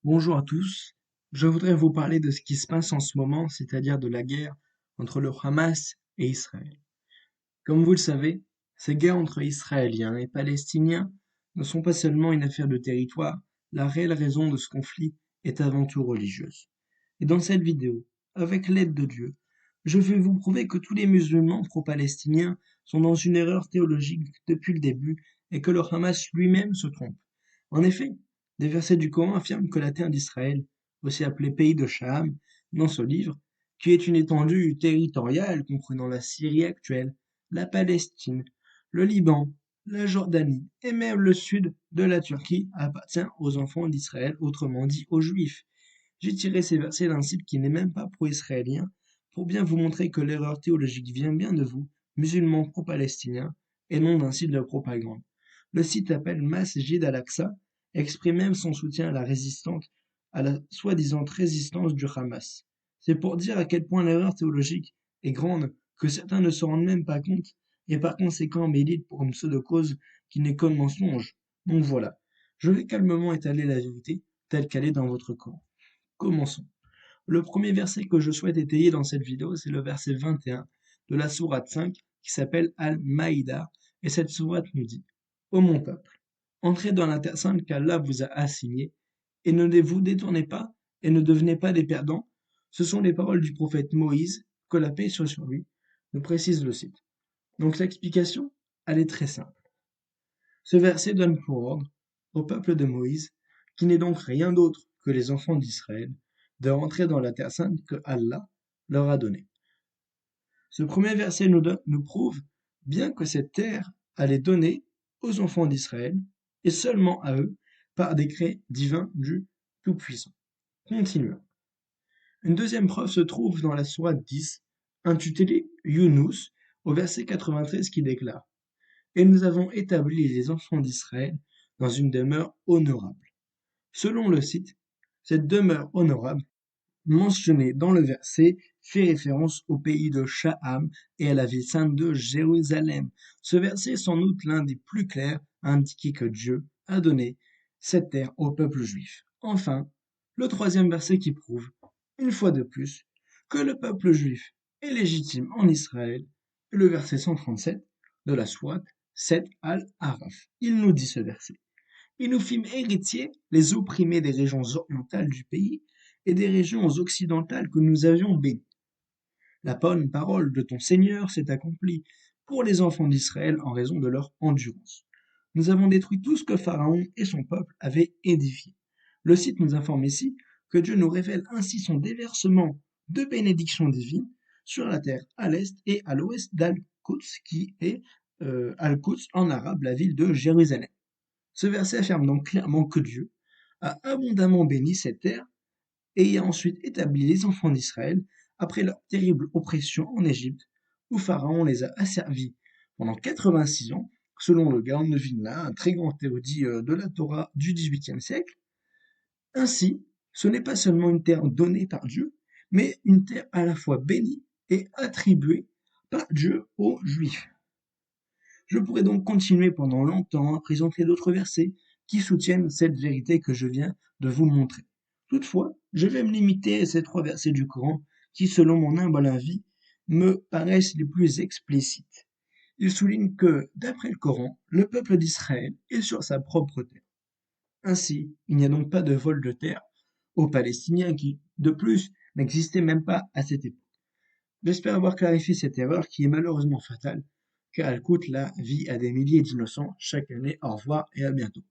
Bonjour à tous. Je voudrais vous parler de ce qui se passe en ce moment, c'est-à-dire de la guerre entre le Hamas et Israël. Comme vous le savez, ces guerres entre Israéliens et Palestiniens ne sont pas seulement une affaire de territoire, la réelle raison de ce conflit est avant tout religieuse. Et dans cette vidéo, avec l'aide de Dieu, je vais vous prouver que tous les musulmans pro-palestiniens sont dans une erreur théologique depuis le début et que le Hamas lui-même se trompe. En effet, des versets du Coran affirment que la terre d'Israël, aussi appelée pays de Chaham dans ce livre, qui est une étendue territoriale comprenant la Syrie actuelle, la Palestine, le Liban, la Jordanie et même le sud de la Turquie appartient aux enfants d'Israël, autrement dit aux Juifs. J'ai tiré ces versets d'un site qui n'est même pas pro-israélien pour bien vous montrer que l'erreur théologique vient bien de vous, musulmans pro-palestiniens, et non d'un site de propagande. Le site s'appelle Masjid al-Aqsa, exprime même son soutien à la résistante, à la soi-disant résistance du Hamas. C'est pour dire à quel point l'erreur théologique est grande que certains ne se rendent même pas compte et par conséquent militent pour une pseudo-cause qui n'est qu'un mensonge. Donc voilà, je vais calmement étaler la vérité telle qu'elle est dans votre corps. Commençons. Le premier verset que je souhaite étayer dans cette vidéo, c'est le verset 21 de la sourate 5 qui s'appelle Al-Maïda. Et cette sourate nous dit: Ô mon peuple, entrez dans la terre sainte qu'Allah vous a assignée, et ne vous détournez pas, et ne devenez pas des perdants. Ce sont les paroles du prophète Moïse, que la paix soit sur lui, nous précise le site. Donc l'explication, elle est très simple. Ce verset donne pour ordre au peuple de Moïse, qui n'est donc rien d'autre que les enfants d'Israël, de rentrer dans la terre sainte que Allah leur a donnée. Ce premier verset nous prouve bien que cette terre allait donnée aux enfants d'Israël, et seulement à eux, par décret divin du Tout-Puissant. Continuons. Une deuxième preuve se trouve dans la sourate 10, intitulée Yunus, au verset 93 qui déclare: Et nous avons établi les enfants d'Israël dans une demeure honorable. Selon le site, cette demeure honorable, mentionnée dans le verset, fait référence au pays de Sha'am et à la ville sainte de Jérusalem. Ce verset est sans doute l'un des plus clairs à indiquer que Dieu a donné cette terre au peuple juif. Enfin, le troisième verset qui prouve, une fois de plus, que le peuple juif est légitime en Israël, est le verset 137 de la sourate 7 al-Araf. Il nous dit ce verset: Et nous fîmes héritiers les opprimés des régions orientales du pays et des régions occidentales que nous avions bénies. La bonne parole de ton Seigneur s'est accomplie pour les enfants d'Israël en raison de leur endurance. Nous avons détruit tout ce que Pharaon et son peuple avaient édifié. Le site nous informe ici que Dieu nous révèle ainsi son déversement de bénédictions divines sur la terre à l'est et à l'ouest d'Al-Quds, qui est Al-Quds en arabe, la ville de Jérusalem. Ce verset affirme donc clairement que Dieu a abondamment béni cette terre et y a ensuite établi les enfants d'Israël après leur terrible oppression en Égypte, où Pharaon les a asservis pendant 86 ans, selon le Gaon de Vilna, un très grand érudit de la Torah du XVIIIe siècle. Ainsi, ce n'est pas seulement une terre donnée par Dieu, mais une terre à la fois bénie et attribuée par Dieu aux Juifs. Je pourrais donc continuer pendant longtemps à présenter d'autres versets qui soutiennent cette vérité que je viens de vous montrer. Toutefois, je vais me limiter à ces trois versets du Coran qui, selon mon humble avis, me paraissent les plus explicites. Ils soulignent que, d'après le Coran, le peuple d'Israël est sur sa propre terre. Ainsi, il n'y a donc pas de vol de terre aux Palestiniens qui, de plus, n'existaient même pas à cette époque. J'espère avoir clarifié cette erreur qui est malheureusement fatale, car elle coûte la vie à des milliers d'innocents chaque année. Au revoir et à bientôt.